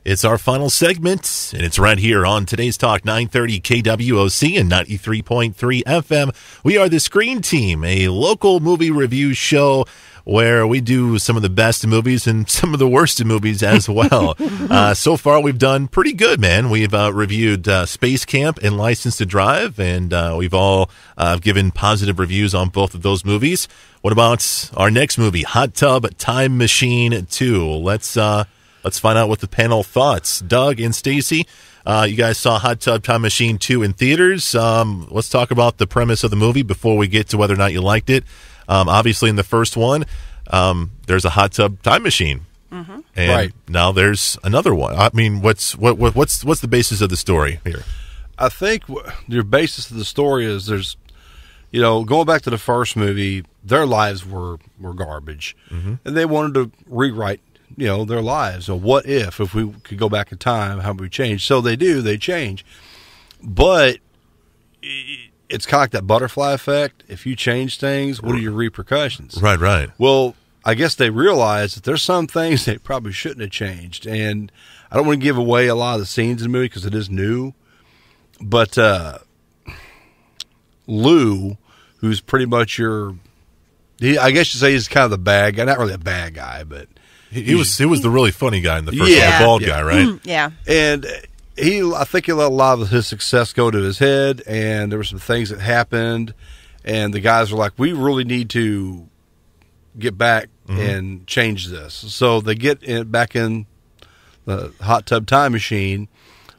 It's our final segment, and it's right here on Today's Talk 930 KWOC and 93.3 FM. We are the Screen Team, a local movie review show where we do some of the best movies and some of the worst movies as well. So far, we've done pretty good, man. We've reviewed Space Camp and License to Drive, and we've all given positive reviews on both of those movies. What about our next movie, Hot Tub Time Machine 2? Let's find out what the panel thoughts. Doug and Stacy, you guys saw Hot Tub Time Machine 2 in theaters. Let's talk about the premise of the movie before we get to whether or not you liked it. Obviously, in the first one, there's a hot tub time machine, and right. Now there's another one. I mean, what's the basis of the story here? I think the basis of the story is there's, going back to the first movie, their lives were garbage, and they wanted to rewrite, their lives. So what if we could go back in time, how would we change? So they change, but it's kind of like that butterfly effect. If you change things, what are your repercussions? Right. Well, I guess they realize that there's some things they probably shouldn't have changed. And I don't want to give away a lot of the scenes in the movie because it is new. But Lou, who's pretty much I guess you say he's kind of the bad guy. Not really a bad guy, but he was the really funny guy in the first one, the bald guy, right? Yeah. And I think he let a lot of his success go to his head, and there were some things that happened, and the guys were like, we really need to get back and change this. So they get back in the hot tub time machine.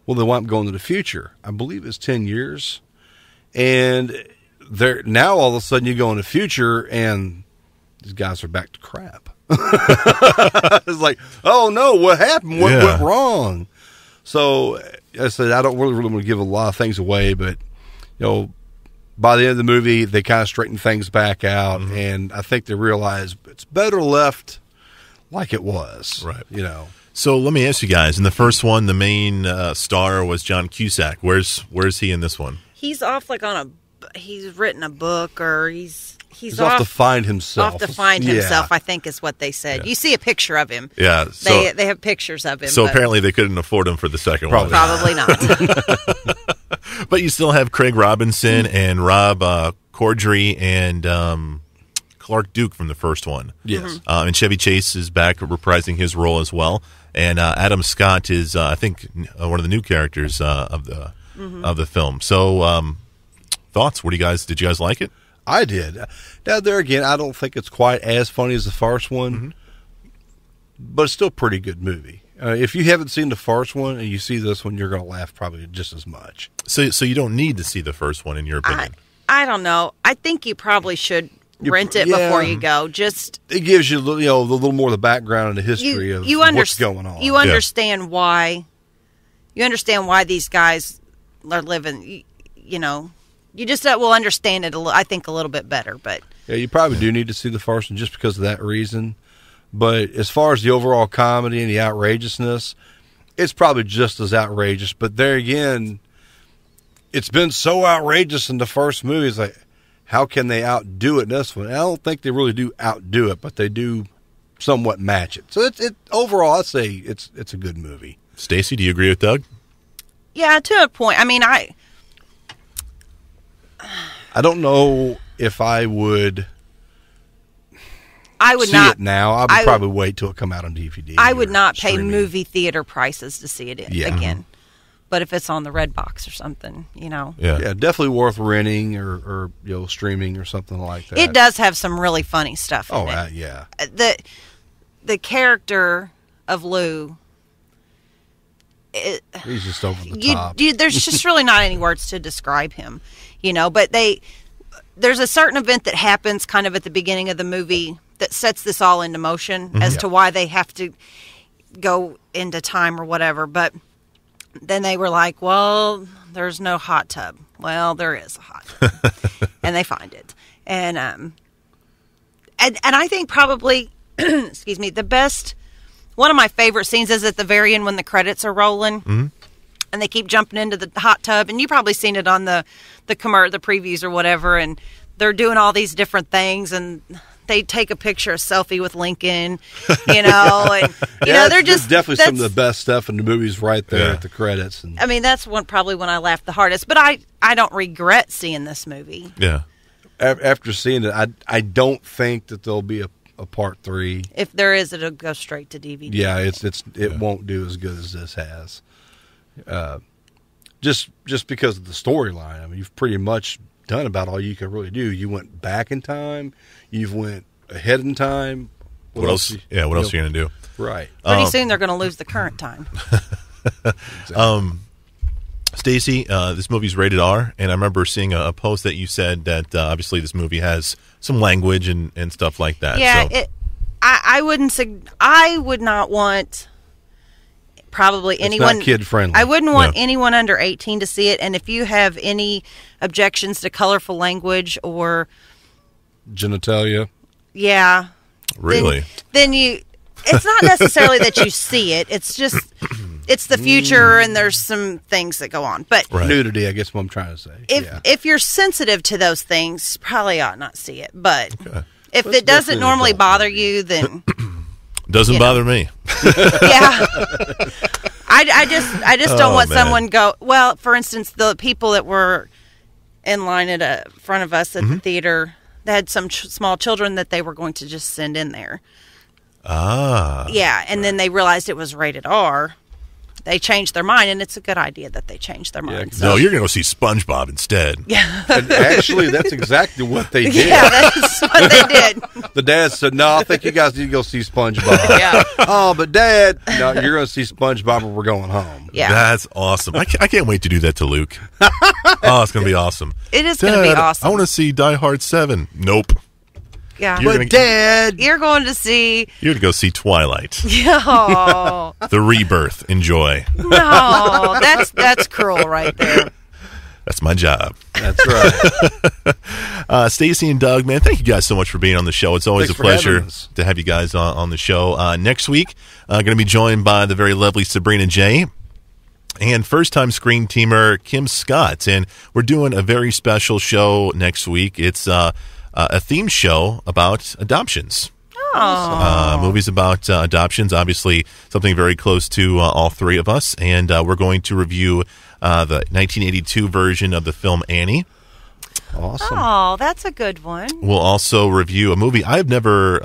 Well, they wind up going to the future. I believe it's 10 years. And now all of a sudden you go in the future, and these guys are back to crap. It's like, oh, no, what happened? What went wrong? So I said, I don't really want to give a lot of things away, but by the end of the movie, they kind of straighten things back out, and I think they realize it's better left like it was, right? So let me ask you guys: in the first one, the main star was John Cusack. Where's he in this one? He's off he's written a book, or he's off to find himself. Off to find himself, I think is what they said. You see a picture of him. Yeah. So, they have pictures of him. So apparently they couldn't afford him for the second one. Probably not. But you still have Craig Robinson and Rob Corddry and Clark Duke from the first one. Yes. And Chevy Chase is back reprising his role as well. And Adam Scott is, I think, one of the new characters of the film. So thoughts? Did you guys like it? I did. Now, there again, I don't think it's quite as funny as the first one, but it's still a pretty good movie. If you haven't seen the first one and you see this one, you're going to laugh probably just as much. So you don't need to see the first one, in your opinion? I don't know. I think you probably should rent it before you go. It gives you a little more of the background and the history of what's going on. You understand why. You understand why these guys are living. You just will understand it. I think a little bit better, but yeah, you probably do need to see the first one just because of that reason. But as far as the overall comedy and the outrageousness, it's probably just as outrageous. But there again, it's been so outrageous in the first movie. It's like, how can they outdo it in this one? I don't think they really do outdo it, but they do somewhat match it. So overall, I'd say it's a good movie. Stacy, do you agree with Doug? Yeah, to a point. I mean, I don't know if I would see not, it now. I would probably wait till it come out on DVD. I would not pay streaming. Movie theater prices to see it again. But if it's on the Red Box or something, Yeah, definitely worth renting or streaming or something like that. It does have some really funny stuff in it. Yeah. The character of Lou, he's just over the top. There's just really not any words to describe him, but there's a certain event that happens kind of at the beginning of the movie that sets this all into motion as to why they have to go into time or whatever. But then they were like, well, there's no hot tub. Well, there is a hot tub. And they find it. And I think probably, excuse me, one of my favorite scenes is at the very end when the credits are rolling. And they keep jumping into the hot tub. And you've probably seen it on the previews or whatever. And they're doing all these different things. And they take a picture, a selfie with Lincoln, you know, and you know they're just definitely some of the best stuff in the movies right there at the credits. And I mean, that's probably when I laughed the hardest. But I don't regret seeing this movie. Yeah. After seeing it, I don't think that there'll be a part 3. If there is, it'll go straight to DVD. Yeah, it won't do as good as this has. Just because of the storyline. I mean, you've pretty much done about all you can really do. You went back in time. You've went ahead in time. What else? Yeah, what else are you going to do? Right. Pretty soon they're going to lose the current time. Exactly. Stacy, this movie's rated R, and I remember seeing a post that you said that obviously this movie has some language and stuff like that. Yeah, so. I would not want probably anyone not kid friendly. I wouldn't want anyone under 18 to see it. And if you have any objections to colorful language or genitalia, really, then it's not necessarily that you see it. It's just it's the future, and there's some things that go on. But nudity, I guess what I'm trying to say. If you're sensitive to those things, probably ought not see it. But if it doesn't normally bother you, then doesn't bother me. Yeah. I just don't want someone go. Well, for instance, the people that were in line at front of us at the theater, they had some small children that they were going to just send in there. Yeah, and then they realized it was rated R. They changed their mind, and it's a good idea that they changed their mind. No, you're going to go see SpongeBob instead. Yeah. And actually, that's exactly what they did. Yeah, that's what they did. The dad said, "No, I think you guys need to go see SpongeBob." Yeah. Oh, but Dad, no, you're going to see SpongeBob, or we're going home. Yeah. That's awesome. I can't wait to do that to Luke. Oh, it's going to be awesome. It is going to be awesome. I want to see Die Hard 7. Nope. Yeah. Dad, you're going to see. You're going to go see Twilight. No. The Rebirth. Enjoy. No, that's cruel right there. That's my job. That's right. Stacy and Doug, man, thank you guys so much for being on the show. It's always a pleasure to have you guys on the show. Next week, going to be joined by the very lovely Sabrina J. and first-time screen teamer Kim Scott. And we're doing a very special show next week. It's a theme show about adoptions. Movies about adoptions, obviously something very close to all three of us. And we're going to review the 1982 version of the film Annie. Awesome. Oh, that's a good one. We'll also review a movie I've never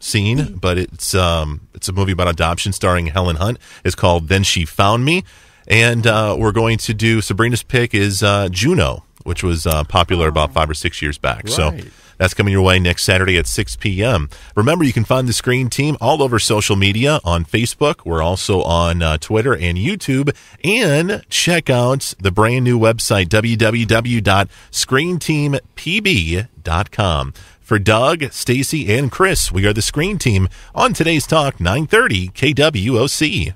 seen, but it's a movie about adoption starring Helen Hunt. It's called Then She Found Me. And we're going to do, Sabrina's pick is Juno, which was popular about 5 or 6 years back. Right. So that's coming your way next Saturday at 6 p.m. Remember, you can find the Screen Team all over social media on Facebook. We're also on Twitter and YouTube. And check out the brand new website, www.screenteampb.com. For Doug, Stacy, and Chris, we are the Screen Team on today's Talk 930 KWOC.